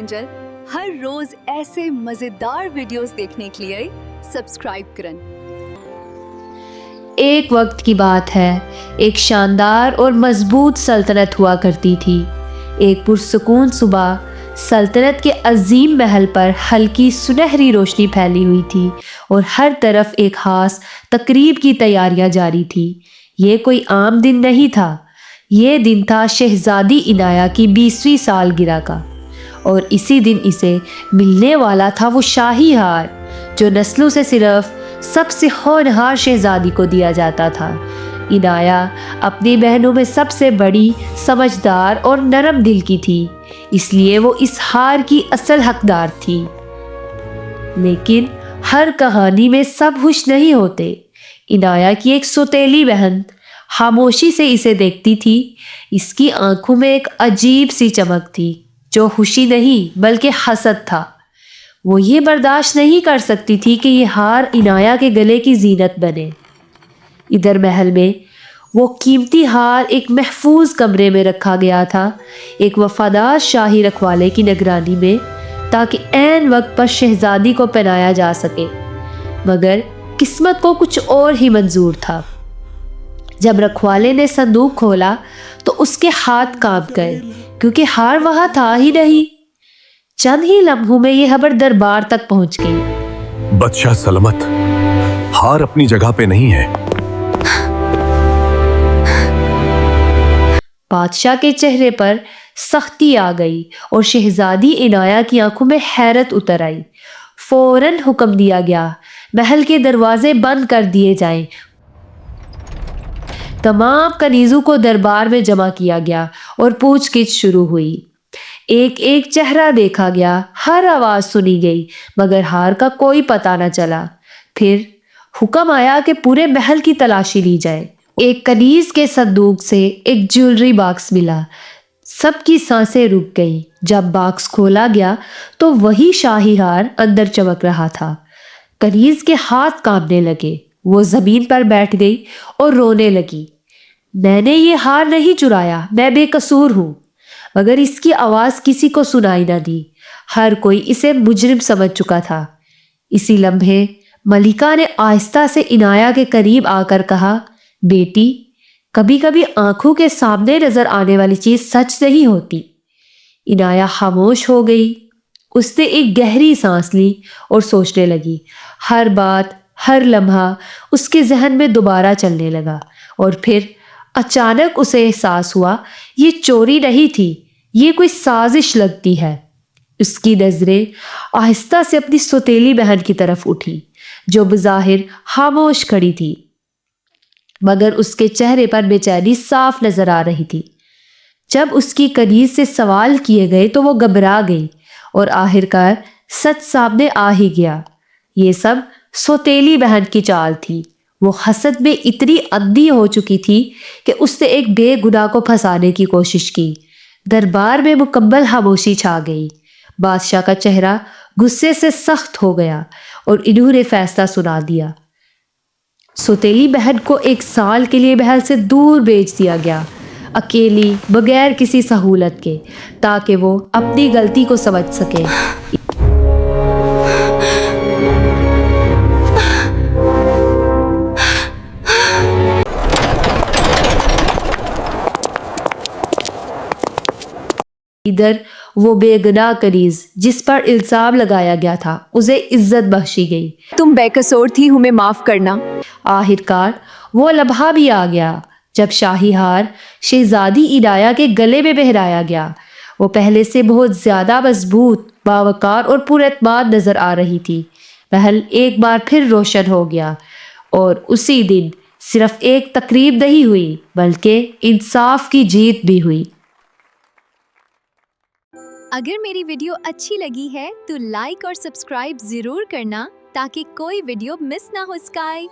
Angel हर रोज ऐसे मजेदार videos देखने के लिए सब्सक्राइब करें। एक वक्त की बात है, एक शानदार और मजबूत सल्तनत हुआ करती थी। एक पुरसुकून सुबह सल्तनत के अजीम महल पर हल्की सुनहरी रोशनी फैली हुई थी और हर तरफ एक खास तकरीब की तैयारियां जारी थी। ये कोई आम दिन नहीं था, ये दिन था शहजादी इनाया की 20वीं सालगिरह का। और इसी दिन इसे मिलने वाला था वो शाही हार जो नस्लों से सिर्फ सबसे होनहार शहजादी को दिया जाता था। इनाया अपनी बहनों में सबसे बड़ी, समझदार और नरम दिल की थी, इसलिए वो इस हार की असल हकदार थी। लेकिन हर कहानी में सब खुश नहीं होते। इनाया की एक सौतेली बहन खामोशी से इसे देखती थी। इसकी आंखों में एक अजीब सी चमक थी जो खुशी नहीं बल्कि हसद था। वो ये बर्दाश्त नहीं कर सकती थी कि ये हार इनाया के गले की जीनत बने। इधर महल में वो कीमती हार एक महफूज कमरे में रखा गया था, एक वफादार शाही रखवाले की निगरानी में, ताकि ऐन वक्त पर शहजादी को पहनाया जा सके। मगर किस्मत को कुछ और ही मंजूर था। जब रखवाले ने संदूक खोला तो उसके हाथ कांप गए, क्योंकि हार वहां था ही नहीं। चंद ही लम्हों में यह खबर दरबार तक पहुंच गई। बादशाह सलामत, हार अपनी जगह पे नहीं है। बादशाह के चेहरे पर सख्ती आ गई और शहजादी इनाया की आंखों में हैरत उतर आई। फौरन हुक्म दिया गया, महल के दरवाजे बंद कर दिए जाएं। तमाम कनीजों को दरबार में जमा किया गया और पूछगिछ शुरू हुई। एक एक चेहरा देखा गया, हर आवाज सुनी गई, मगर हार का कोई पता न चला। फिर हुक्म आया कि पूरे महल की तलाशी ली जाए। एक कनीज के संदूक से एक ज्वेलरी बॉक्स मिला। सबकी सांसें रुक गईं। जब बॉक्स खोला गया तो वही शाही हार अंदर चमक रहा था। कनीज के हाथ कांपने लगे। वो जमीन पर बैठ गई और रोने लगी। मैंने ये हार नहीं चुराया, मैं बेकसूर हूं। मगर इसकी आवाज किसी को सुनाई ना दी। हर कोई इसे मुजरिम समझ चुका था। इसी लम्हे मलिका ने आहिस्ता से इनाया के करीब आकर कहा, बेटी, कभी कभी आंखों के सामने नजर आने वाली चीज सच नहीं होती। इनाया खामोश हो गई। उसने एक गहरी सांस ली और सोचने लगी। हर बात, हर लम्हा उसके जहन में दोबारा चलने लगा। और फिर अचानक उसे एहसास हुआ, ये चोरी नहीं थी, ये कोई साजिश लगती है। उसकी नजरें आहिस्ता से अपनी सौतेली बहन की तरफ उठी, जो बज़ाहिर खामोश खड़ी थी, मगर उसके चेहरे पर बेचैनी साफ नजर आ रही थी। जब उसकी कनीज से सवाल किए गए तो वो घबरा गई और आखिरकार सच सामने आ ही गया। ये सब सौतेली बहन की चाल थी। वो हसद में इतनी अंधी हो चुकी थी कि उसने एक बेगुनाह को फंसाने की कोशिश की। दरबार में मुकम्मल खामोशी छा गई। बादशाह का चेहरा गुस्से से सख्त हो गया और इन्होंने फैसला सुना दिया। सौतेली बहन को 1 साल के लिए महल से दूर भेज दिया गया, अकेली, बगैर किसी सहूलत के, ताकि वो अपनी गलती को समझ सके। इधर वो बेगुनाह कनीज जिस पर इल्जाम लगाया गया था, उसे इज्जत बख्शी गई। तुम बेकसूर थी, हमें माफ करना। आखिरकार वो लम्हा भी आ गया जब शाही हार शहजादी इनाया के गले में पहनाया गया। वो पहले से बहुत ज्यादा मजबूत, बावकार और पुरएतमाद नजर आ रही थी। महल एक बार फिर रोशन हो गया और उसी दिन सिर्फ एक तकरीब नहीं हुई, बल्कि इंसाफ की जीत भी हुई। अगर मेरी वीडियो अच्छी लगी है तो लाइक और सब्सक्राइब जरूर करना, ताकि कोई वीडियो मिस ना हो सके।